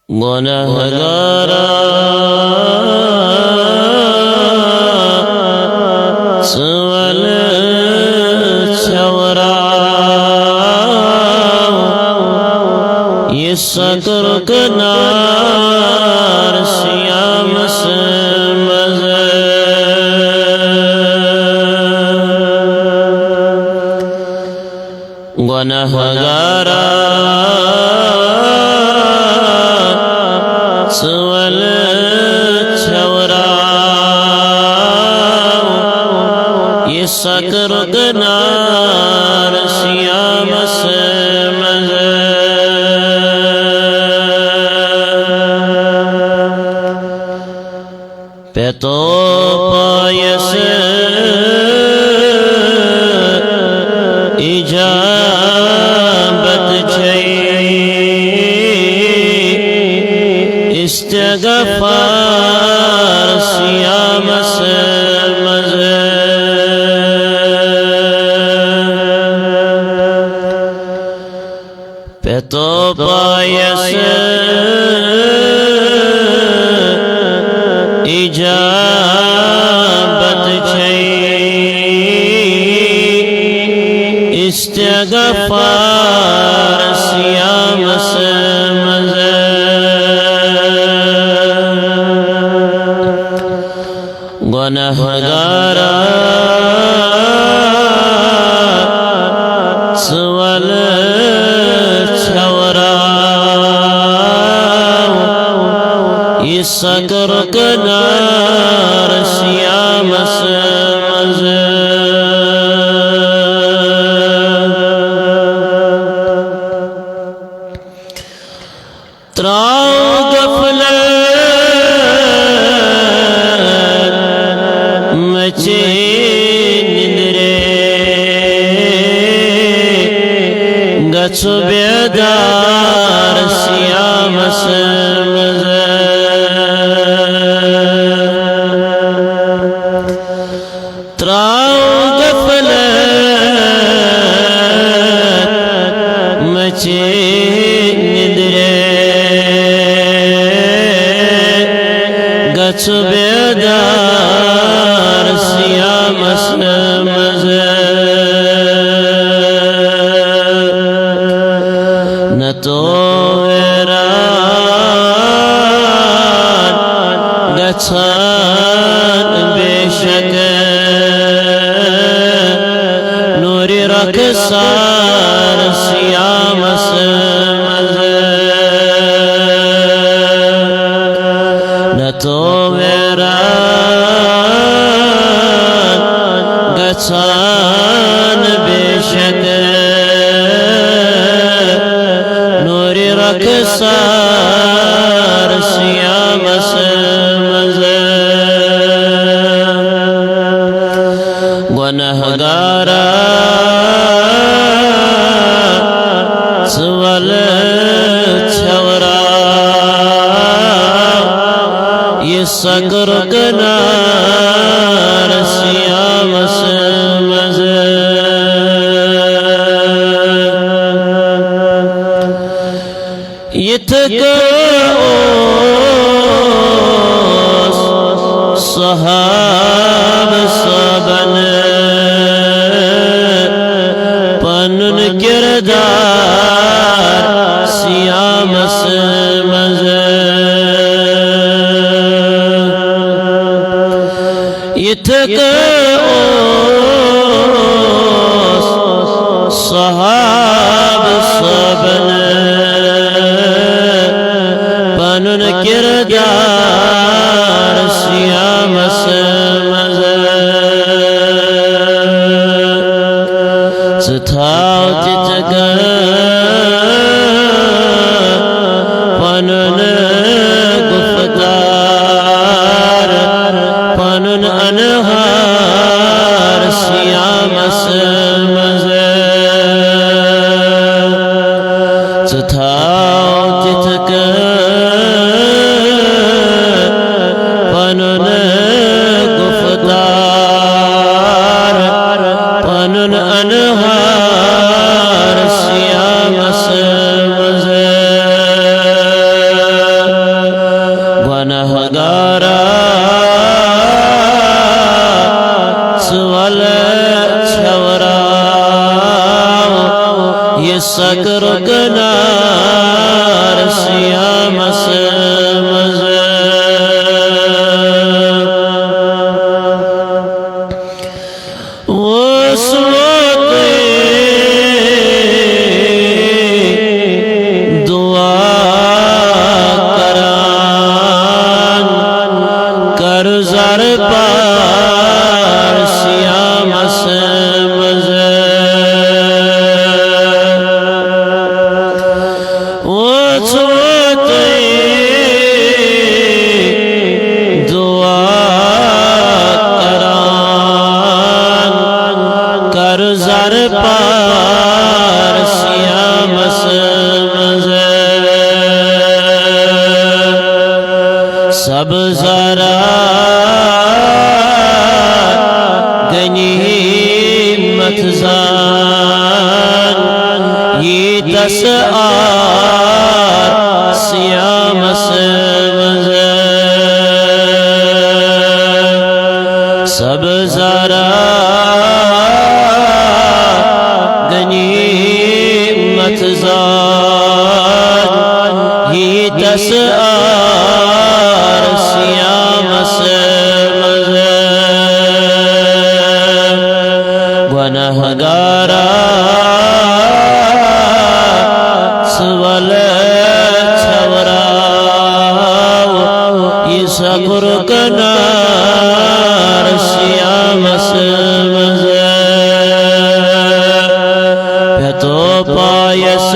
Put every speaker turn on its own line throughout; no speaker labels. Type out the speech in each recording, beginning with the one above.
गुनहगारा सवल छवरा ये सकर कनार सियाम से मज़े गुनहगारा सवल छवरा ये सकर कनार सियाम से मज़े पे तो पायस इजाबत इस्तिग़फ़ार सियाम से मज़े पे तो पायस इजाबत इस्तिग़फ़ार सियाम से मज़े गुनहगारा सवल छवरा ये सकर कनार सियाम से मज़े त्राओ गफलत मचे निंद्रे गछु बेदार सियाम से मज़े त्राओ गफलत मचे निंद्रे गछु बेदार सियाम से मज़े न तो वेरान गछान बेशक नूरी रखसार सियाम से मज़े न तो वेरान गछान बेशक नूरी रखसार सियाम से मज़े गुनहगारा सवल छवरा ये सकर कनार सियाम से मज़े यथको सहाब सबन पनुन किरदार सियाम से मज़े यथको सहाब सबन पनुन किरदार सियाम से मज़े सकर कनार सियामस मज़े दुआ करान कर ज़र पार सियामस मज़े दुआ करान कर ज़र पार सियामस मज़े सब ज़रा गनीमत ज़ान ये दस आर सियामस मज़े सब ज़रा गनीमत ज़ान ये दस आर सियामस मज़े गुनहगारा सवल छवराव ये सकुर कनार सियामस मज़े तो पायस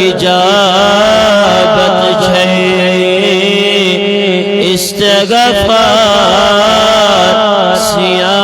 इजाबत छै इस्तग़फ़ार सिया